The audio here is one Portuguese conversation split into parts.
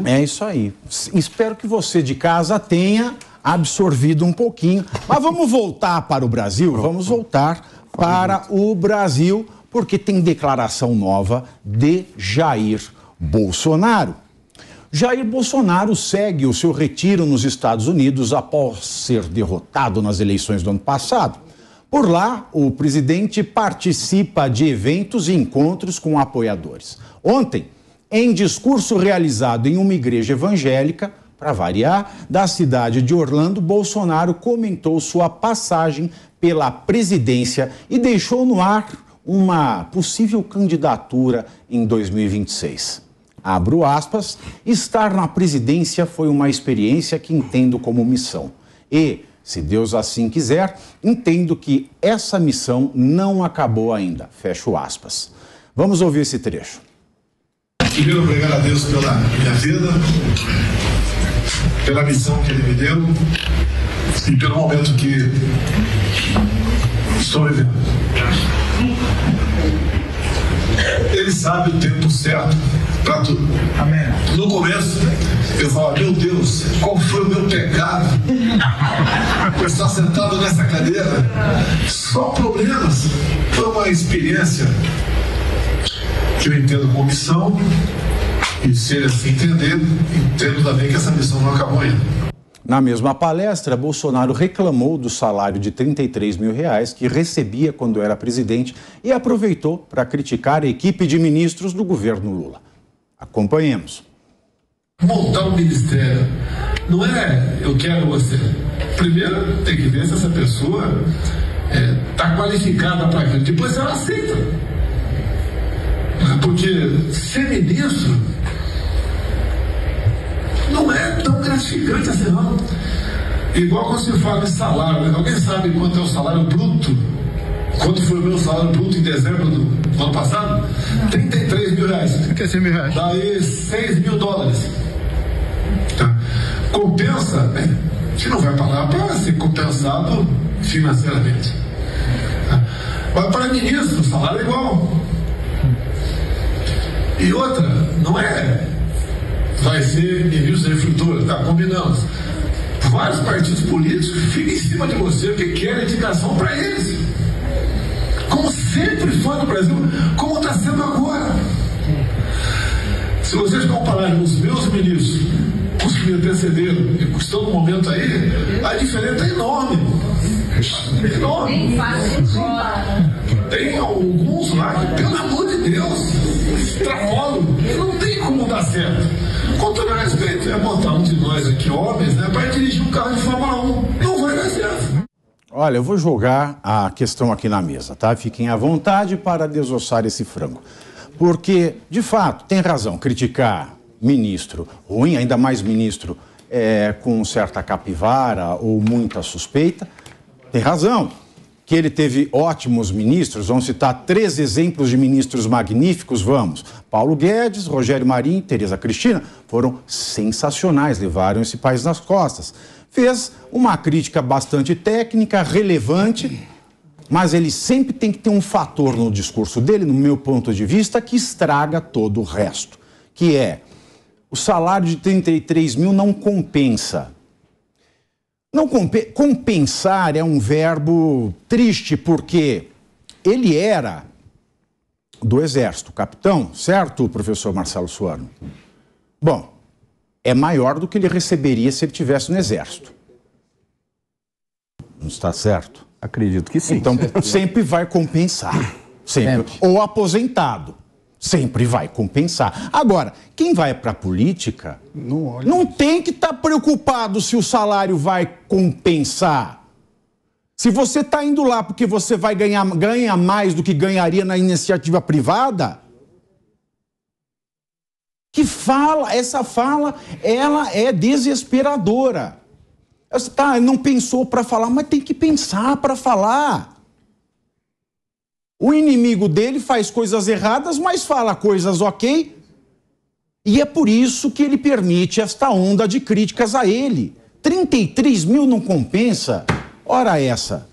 É isso aí. Espero que você de casa tenha absorvido um pouquinho. Mas vamos voltar para o Brasil? Vamos voltar para o Brasil, porque tem declaração nova de Jair Bolsonaro. Jair Bolsonaro segue o seu retiro nos Estados Unidos após ser derrotado nas eleições do ano passado. Por lá, o presidente participa de eventos e encontros com apoiadores. Ontem, em discurso realizado em uma igreja evangélica, para variar, da cidade de Orlando, Bolsonaro comentou sua passagem pela presidência e deixou no ar uma possível candidatura em 2026. Abro aspas, estar na presidência foi uma experiência que entendo como missão. E, se Deus assim quiser, entendo que essa missão não acabou ainda. Fecho aspas. Vamos ouvir esse trecho. Primeiro, obrigado a Deus pela minha vida, pela missão que Ele me deu e pelo momento que estou vivendo. Ele sabe o tempo certo para tudo. Amém. No começo, eu falava, meu Deus, qual foi o meu pecado? Eu estar sentado nessa cadeira, só problemas. Foi uma experiência que eu entendo como missão, e se ele assim entender, entendo também que essa missão não acabou ainda. Na mesma palestra, Bolsonaro reclamou do salário de R$33 mil que recebia quando era presidente e aproveitou para criticar a equipe de ministros do governo Lula. Acompanhemos. Montar um ministério não é eu quero você. Primeiro tem que ver se essa pessoa está qualificada para aquilo. Depois ela aceita. Porque ser ministro não é tão gratificante assim, não. Igual quando se fala em salário, né? Alguém sabe quanto é o salário bruto? Quanto foi o meu salário bruto em dezembro do ano passado? R$33 mil. 36 mil reais. Daí $6 mil. Tá? Compensa, né? A gente não vai pagar para ser compensado financeiramente. Tá? Mas para ministro, o salário é igual. E outra, não é vai ser ministro da Agricultura, tá, combinamos. Vários partidos políticos ficam em cima de você porque querem indicação para eles. Como sempre foi no Brasil, como está sendo agora. Se vocês compararem os meus ministros com os que me antecederam e que estão no momento aí, a diferença é enorme. É enorme. Tem alguns lá que, pelo amor de Deus, extrapolam. Não tem como dar certo. Com todo respeito, é botar um de nós aqui, homens, né, para dirigir um carro de Fórmula 1. Não vai dar certo. Olha, eu vou jogar a questão aqui na mesa, tá? Fiquem à vontade para desossar esse frango. Porque, de fato, tem razão, criticar ministro ruim, ainda mais ministro com certa capivara ou muita suspeita, tem razão. Que ele teve ótimos ministros, vamos citar 3 exemplos de ministros magníficos, vamos. Paulo Guedes, Rogério Marinho, Tereza Cristina, foram sensacionais, levaram esse país nas costas. Fez uma crítica bastante técnica, relevante, mas ele sempre tem que ter um fator no discurso dele, no meu ponto de vista, que estraga todo o resto, que é o salário de 33 mil não compensa. Não compensar é um verbo triste, porque ele era do Exército, capitão, certo, professor Marcelo Suano? Bom, é maior do que ele receberia se ele estivesse no Exército. Não está certo? Acredito que sim. Então, sempre vai compensar. Sempre. Ou aposentado. Sempre vai compensar. Agora, quem vai para a política não tem que estar preocupado se o salário vai compensar. Se você está indo lá porque você vai ganha mais do que ganharia na iniciativa privada, essa fala, ela é desesperadora. Tá, não pensou para falar, mas tem que pensar para falar. O inimigo dele faz coisas erradas, mas fala coisas ok. E é por isso que ele permite esta onda de críticas a ele. 33 mil não compensa? Ora essa.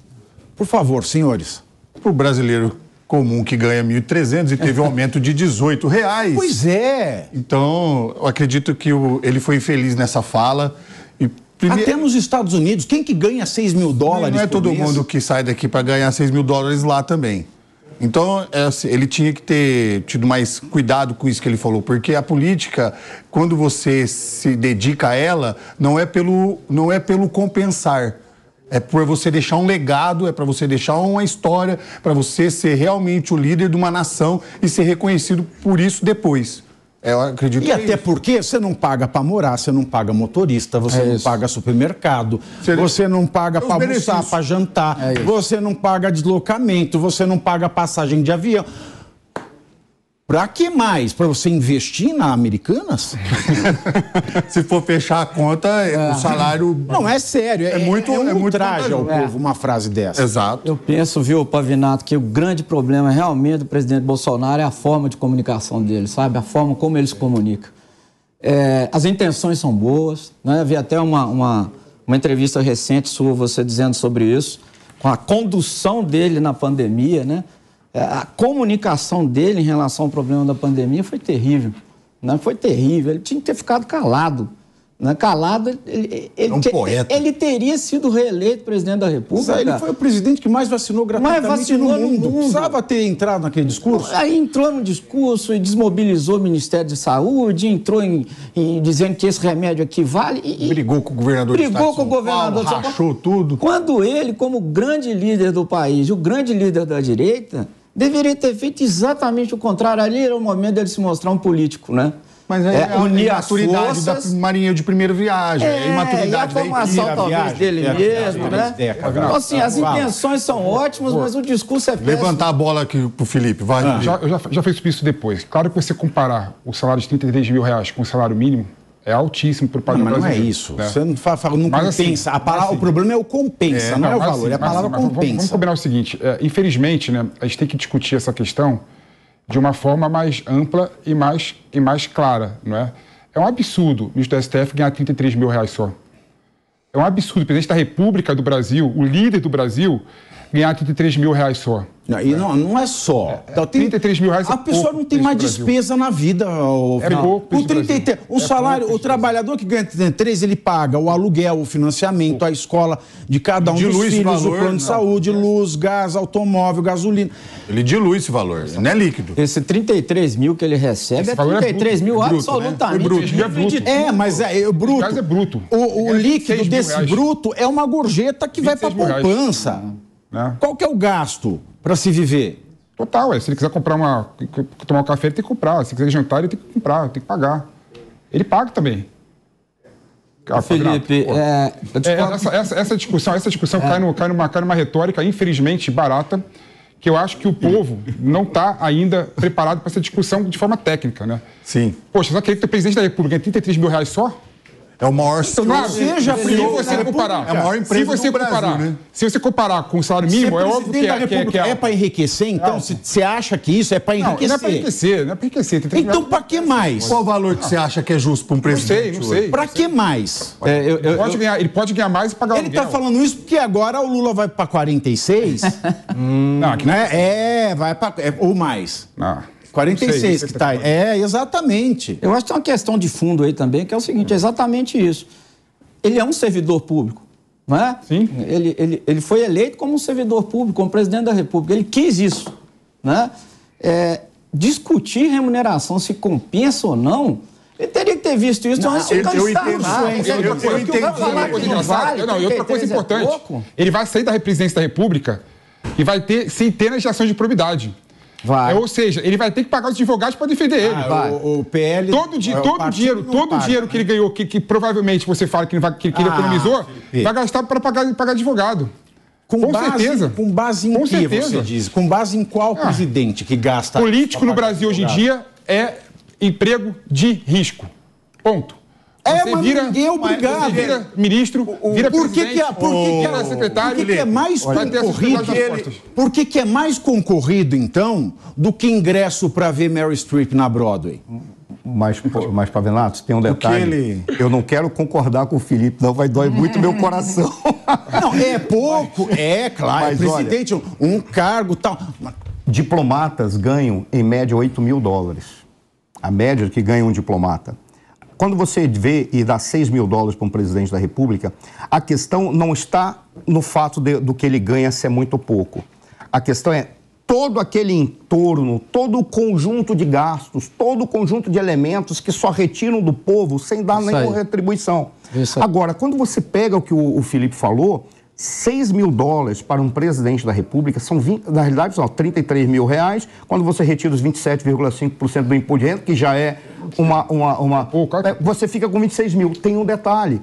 Por favor, senhores. Para o brasileiro comum que ganha R$ 1.300 e teve um aumento de R$18. Pois é. Então, eu acredito que ele foi infeliz nessa fala. Até nos Estados Unidos, quem que ganha $6 mil não é todo mundo que sai daqui para ganhar $6 mil lá também. Então, ele tinha que ter tido mais cuidado com isso que ele falou, porque a política, quando você se dedica a ela, não é pelo compensar. É por você deixar um legado, é para você deixar uma história, para você ser realmente o líder de uma nação e ser reconhecido por isso depois. Eu acredito e até porque você não paga para morar, você não paga motorista, você não paga supermercado, você não paga para almoçar, para jantar, você não paga deslocamento, você não paga passagem de avião. Para que mais? Para você investir na Americanas? Se for fechar a conta, o salário... Não, é sério. É muito ultraje ao povo uma frase dessa. Exato. Eu penso, viu, Pavinato, que o grande problema realmente do presidente Bolsonaro é a forma de comunicação dele, sabe? A forma como ele se comunica. As intenções são boas, né? Vi até uma entrevista recente sua, você dizendo sobre isso, com a condução dele na pandemia, né? A comunicação dele em relação ao problema da pandemia foi terrível, né? Foi terrível, ele tinha que ter ficado calado, né? Calado, ele teria sido reeleito presidente da República. Ele foi o presidente que mais vacinou gratuitamente no mundo. Precisava ter entrado naquele discurso. Aí entrou no discurso e desmobilizou o Ministério de Saúde, entrou dizendo que esse remédio aqui vale. Brigou com o governador de Estado de São Paulo, rachou tudo. Quando ele, como grande líder do país, o grande líder da direita, deveria ter feito exatamente o contrário. Ali era o momento dele se mostrar um político, né? Mas unir a imaturidade da marinha de primeira viagem, a imaturidade da formação talvez dele mesmo, né? Então, assim, as intenções são ótimas, mas o discurso é péssimo. Levantar a bola aqui pro Felipe, vai. Eu já fiz isso depois. Claro que você comparar o salário de R$33 mil com o salário mínimo, é altíssimo para o padrão brasileiro. Não é isso. Né? Você não compensa. Assim, o problema é o compensa, não é o valor. É a palavra compensa. Vamos combinar o seguinte. Infelizmente, né, a gente tem que discutir essa questão de uma forma mais ampla e mais clara, não é? É um absurdo o ministro do STF ganhar R$33 mil só. É um absurdo o presidente da República do Brasil, o líder do Brasil, ganhar R$33 mil só. Não é só. Então, R$33 mil a pessoa não tem mais despesa na vida. O 33, o salário, o trabalhador que ganha 33, ele paga o aluguel, o financiamento, a escola de cada um dos filhos, o plano de saúde, luz, gás, automóvel, gasolina. Ele dilui esse valor, não é líquido. Esse 33 mil que ele recebe é 33 mil absolutamente. Bruto. Mas o bruto. O gás é bruto. O líquido desse bruto é uma gorjeta que vai para a poupança. Qual que é o gasto para se viver? Total, se ele quiser tomar um café, ele tem que comprar. Se quiser jantar, ele tem que comprar, tem que pagar. Ele paga também. Felipe, essa discussão cai numa retórica, infelizmente, barata, que eu acho que o povo não está ainda preparado para essa discussão de forma técnica, né? Sim. Poxa, você vai querer que o presidente da República ganhe R$33 mil só? É o maior... Se você comparar, é a maior empresa do Brasil, né? Se você comparar com o salário mínimo, é óbvio que é para enriquecer, então? Se você acha que isso é para enriquecer? Não é para enriquecer. Então, para que mais? Qual o valor que você acha que é justo para um presidente? Não sei. Para que mais? Ele pode ganhar mais e pagar o aluguel. Ele está falando isso porque agora o Lula vai para 46. Vai para... ou mais. 46 que está aí. Exatamente. Eu acho que tem uma questão de fundo aí também, que é o seguinte, é exatamente isso. Ele é um servidor público, não é? Sim. Ele foi eleito como um servidor público, como presidente da República. Ele quis isso, né? Discutir remuneração, se compensa ou não, ele teria que ter visto isso antes de candidatar. E outra coisa importante, ele vai sair da presidência da República e vai ter centenas de ações de probidade. Ou seja, ele vai ter que pagar os advogados para defender ele. O PL... Todo o dinheiro que ele ganhou, que provavelmente você fala que ele economizou, vai gastar para pagar advogado. Com certeza. Com base em que você diz? Com base em qual presidente que gasta... Político no Brasil hoje em dia é emprego de risco. Ponto. Mas ninguém é obrigado. Você vira ministro, vira presidente, vira secretário. Por que é mais concorrido? Por que é mais concorrido, então, do que ingresso para ver Meryl Streep na Broadway? Mas Pavinato, tem um detalhe. Eu não quero concordar com o Felipe, não vai doer muito meu coração. Não, é pouco, claro, mas, presidente, um cargo tal... diplomatas ganham, em média, 8 mil dólares. A média que ganha um diplomata. Quando você vê e dá 6 mil dólares para um presidente da República, a questão não está no fato do que ele ganha ser muito ou pouco. A questão é todo aquele entorno, todo o conjunto de gastos, todo o conjunto de elementos que só retiram do povo sem dar nenhuma retribuição. Agora, quando você pega o que o Felipe falou, 6 mil dólares para um presidente da República são, na realidade, são 33 mil reais, quando você retira os 27,5% do imposto de renda, que já é você fica com 26 mil. Tem um detalhe,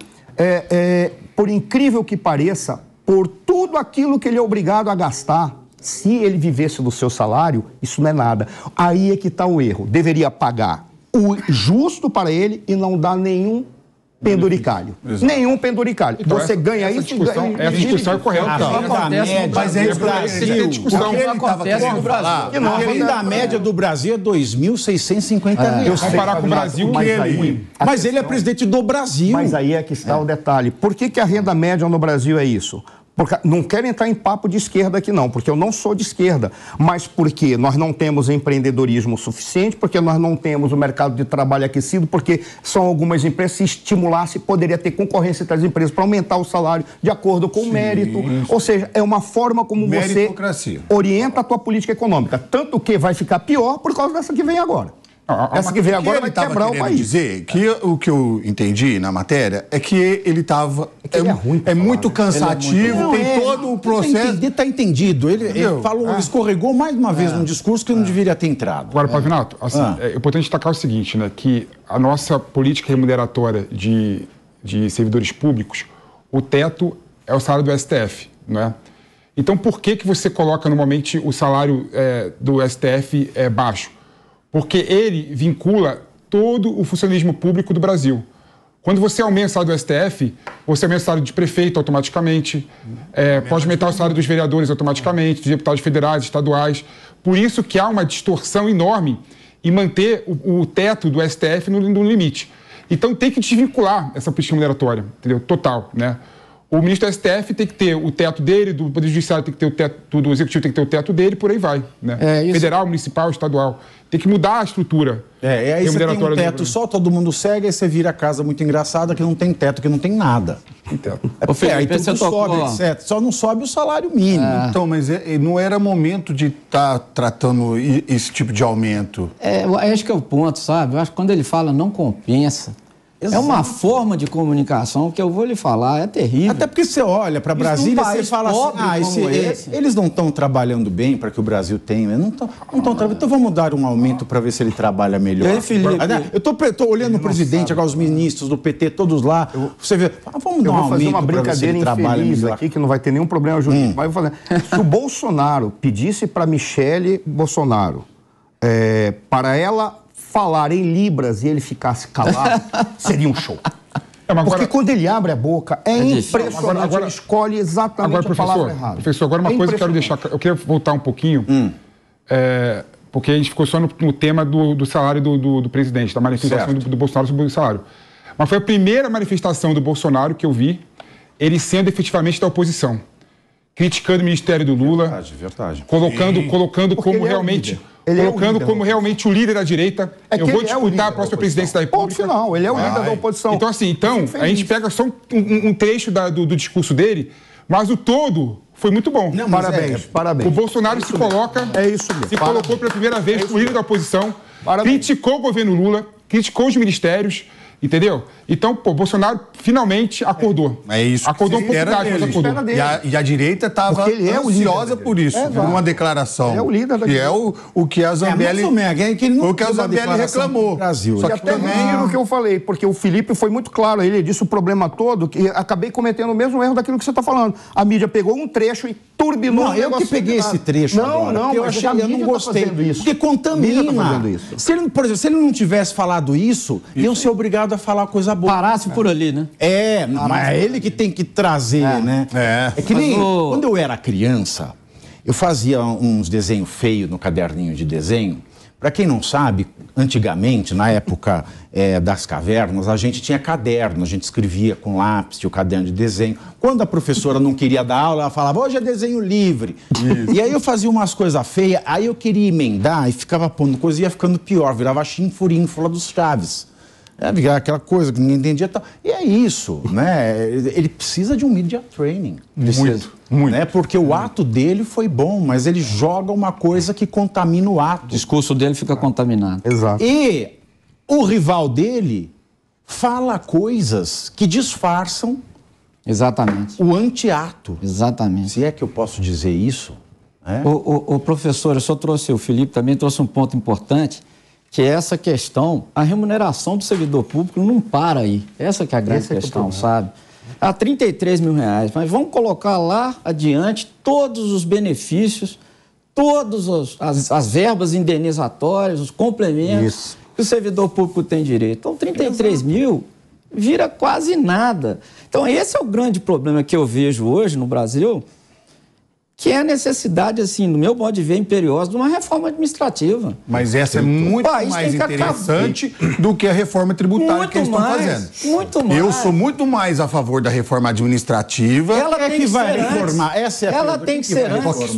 por incrível que pareça, por tudo aquilo que ele é obrigado a gastar, se ele vivesse do seu salário, isso não é nada. Aí é que está o erro. Deveria pagar o justo para ele e não dar nenhum penduricalho. Exato. Nenhum penduricalho. Então, você ganha isso e ganha. Essa discussão é correta. Mas é isso que discussão. A renda média do Brasil é R$ 2.650. Eu comparar com o Brasil, mas ele é presidente do Brasil. Mas aí é que está o detalhe. Por que a renda média no Brasil é isso? Porque, não quero entrar em papo de esquerda aqui não, porque eu não sou de esquerda, mas porque nós não temos empreendedorismo suficiente, porque nós não temos o mercado de trabalho aquecido, porque são algumas empresas, se estimulasse, poderia ter concorrência entre as empresas para aumentar o salário de acordo com o mérito. Ou seja, é uma forma como você orienta a tua política econômica. Tanto que vai ficar pior por causa dessa que vem agora. Essa que vem agora vai quebrar o país. Dizer que o que eu entendi na matéria é que ele estava... É muito cansativo, tem todo o processo... Está entendido. Ele falou, escorregou mais uma vez num discurso que não deveria ter entrado. Agora, Pavinato, assim, é importante destacar o seguinte, né, que a nossa política remuneratória de servidores públicos, o teto é o salário do STF, não é? Então, por que você coloca normalmente o salário do STF baixo? Porque ele vincula todo o funcionalismo público do Brasil. Quando você aumenta o salário do STF, você aumenta o salário de prefeito automaticamente, pode aumentar o salário dos vereadores automaticamente, dos deputados federais, estaduais. Por isso que há uma distorção enorme em manter o teto do STF no limite. Então tem que desvincular essa política remuneratória, entendeu? Total, né? O ministro do STF tem que ter o teto dele, do Poder Judiciário tem que ter o teto, do Executivo tem que ter o teto dele, por aí vai, né? Federal, municipal, estadual. Tem que mudar a estrutura. Aí você tem um teto só, todo mundo segue, aí você vira a casa muito engraçada que não tem teto, que não tem nada. Aí tudo sobe, etc. Só não sobe o salário mínimo. Então, mas não era momento de estar tratando esse tipo de aumento? Eu acho que é o ponto, sabe? Eu acho que quando ele fala não compensa, exato. É uma forma de comunicação que eu vou lhe falar, é terrível. Até porque você olha para Brasília e você fala assim, eles não estão trabalhando bem para que o Brasil tenha, não estão trabalhando, então vamos dar um aumento para ver se ele trabalha melhor. Aí, Felipe, eu tô olhando o presidente, agora os ministros do PT, todos lá, você vê, vamos dar um aumento para ver se ele trabalha melhor. Aqui, que não vai ter nenhum problema jurídico, mas eu vou fazer. Se o Bolsonaro pedisse para Michele Bolsonaro, para ela falar em libras e ele ficasse calado, seria um show. Porque quando ele abre a boca, é impressionante, ele escolhe exatamente a palavra errada. Professor, agora uma coisa que eu quero deixar, eu queria voltar um pouquinho, porque a gente ficou só no tema do salário do presidente, da manifestação do Bolsonaro sobre o salário. Mas foi a primeira manifestação do Bolsonaro que eu vi, ele sendo efetivamente da oposição, criticando o ministério do Lula, verdade. colocando como realmente... Colocando como realmente o líder da direita. Eu vou disputar a próxima presidência da República. Ponto final, ele é o líder da oposição. Então, assim, a gente pega só um trecho do discurso dele, mas o todo foi muito bom. Não, parabéns. O Bolsonaro se coloca... colocou pela primeira vez como líder da oposição, criticou o governo Lula, criticou os ministérios, entendeu? Então, Bolsonaro finalmente acordou. É isso. Acordou um pouco tarde, mas acordou. E a direita estava ansiosa por isso, por uma declaração. É o líder da direita. Que é o que a Zambelli... o que a Zambelli reclamou. Brasil. Só que também o que eu falei, porque o Felipe foi muito claro, ele disse o problema todo, que acabei cometendo o mesmo erro daquilo que você está falando. A mídia pegou um trecho e turbinou o negócio. Eu que peguei esse trecho agora. Não, eu não gostei. Porque contamina. Por exemplo, se ele não tivesse falado isso, iam ser obrigados a falar coisa boa. Parasse por ali, né? Mas é ele que tem que trazer, né? É que nem quando eu era criança, eu fazia uns desenhos feios no caderninho de desenho Para quem não sabe, antigamente, na época das cavernas, a gente tinha caderno, a gente escrevia com lápis, tinha o caderno de desenho. Quando a professora não queria dar aula, ela falava, hoje é desenho livre. Isso. E aí eu fazia umas coisas feias, aí eu queria emendar e ficava pondo coisa, ia ficando pior, virava chinfurínfula dos Chaves. Aquela coisa que ninguém entendia e tal. E é isso, né? Ele precisa de um media training. Muito. Né? Porque o ato dele foi bom, mas ele joga uma coisa que contamina o ato. O discurso dele fica contaminado. Exato. E o rival dele fala coisas que disfarçam Exatamente. o anteato. Exatamente. Se é que eu posso dizer isso. Né? O professor, eu só trouxe, o Felipe também trouxe um ponto importante, que é essa questão, a remuneração do servidor público não para aí. Essa que é a grande questão, sabe? A 33 mil reais, mas vamos colocar lá adiante todos os benefícios, todas as verbas indenizatórias, os complementos que o servidor público tem direito. Então, 33 mil vira quase nada. Então, esse é o grande problema que eu vejo hoje no Brasil, que é a necessidade, assim, no meu modo de ver, imperiosa, de uma reforma administrativa. Mas essa é muito mais interessante do que a reforma tributária que eles estão fazendo. Muito mais. Eu sou muito mais a favor da reforma administrativa. Ela tem que vai ser reformar. Essa é a ela tem que ser antes.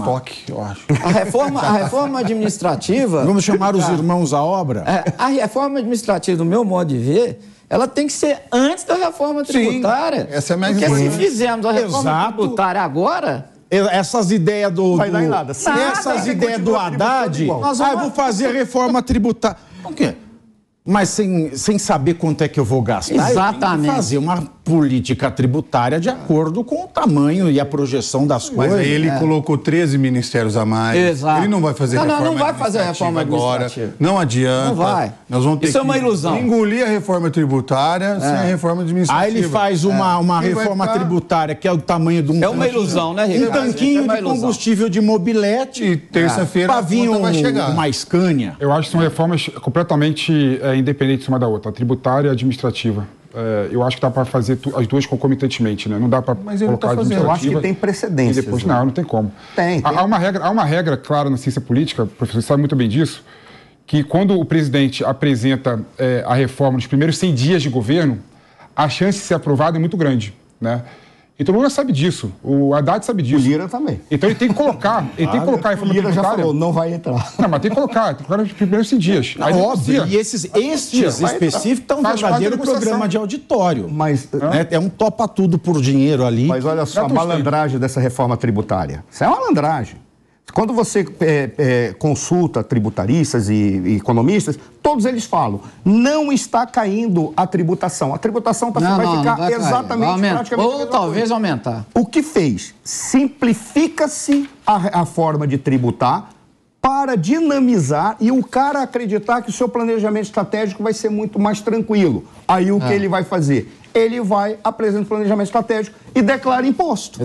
Eu acho. A reforma administrativa... Vamos chamar os irmãos à obra? A reforma administrativa, do meu modo de ver, ela tem que ser antes da reforma tributária. Sim, essa é mais importante. importante. Porque se fizermos a reforma tributária agora... Essas ideias do... Vai dar em nada. Essas ideias do Haddad... eu vou fazer reforma tributária. Por quê? Mas sem saber quanto é que eu vou gastar, exatamente. Eu tenho que fazer uma política tributária de acordo com o tamanho e a projeção das coisas. Mas aí ele colocou 13 ministérios a mais. Exato. Ele não vai fazer reforma não vai fazer a reforma agora. administrativa. Não adianta. Não vai. Nós vamos ter Isso é uma ilusão. Engolir a reforma tributária sem a reforma administrativa. Aí ele faz uma reforma tributária que é o tamanho de um... É uma ilusão, né, Ricardo? Um tanquinho de combustível de mobilete. E terça-feira a conta vai chegar. Uma Scania. Eu acho que são reformas completamente independentes uma da outra, a tributária e a administrativa. Eu acho que dá para fazer as duas concomitantemente, né? Não dá para colocar a administrativa. Eu acho que tem precedências. E depois, não tem como. Tem. Há uma regra clara na ciência política, o professor sabe muito bem disso, que quando o presidente apresenta a reforma nos primeiros 100 dias de governo, a chance de ser aprovada é muito grande, né? Então o Lula sabe disso, o Haddad sabe disso. O Lira também. Então ele tem que colocar, a reforma tributária. O Lira já falou, não vai entrar. Não, mas tem que colocar nos primeiros 100 dias. Aí óbvio, e estes específicos estão um verdadeiro programa de auditório. Mas, é um topa-tudo por dinheiro ali. Mas olha só, a malandragem dessa reforma tributária. Isso é uma malandragem. Quando você consulta tributaristas e economistas, todos eles falam, não está caindo a tributação. A tributação vai ficar exatamente, praticamente... Ou talvez aumentar. O que fez? Simplifica-se a forma de tributar para dinamizar e o cara acreditar que o seu planejamento estratégico vai ser muito mais tranquilo. Aí o que ele vai fazer? Ele vai apresentar o planejamento estratégico e declara imposto.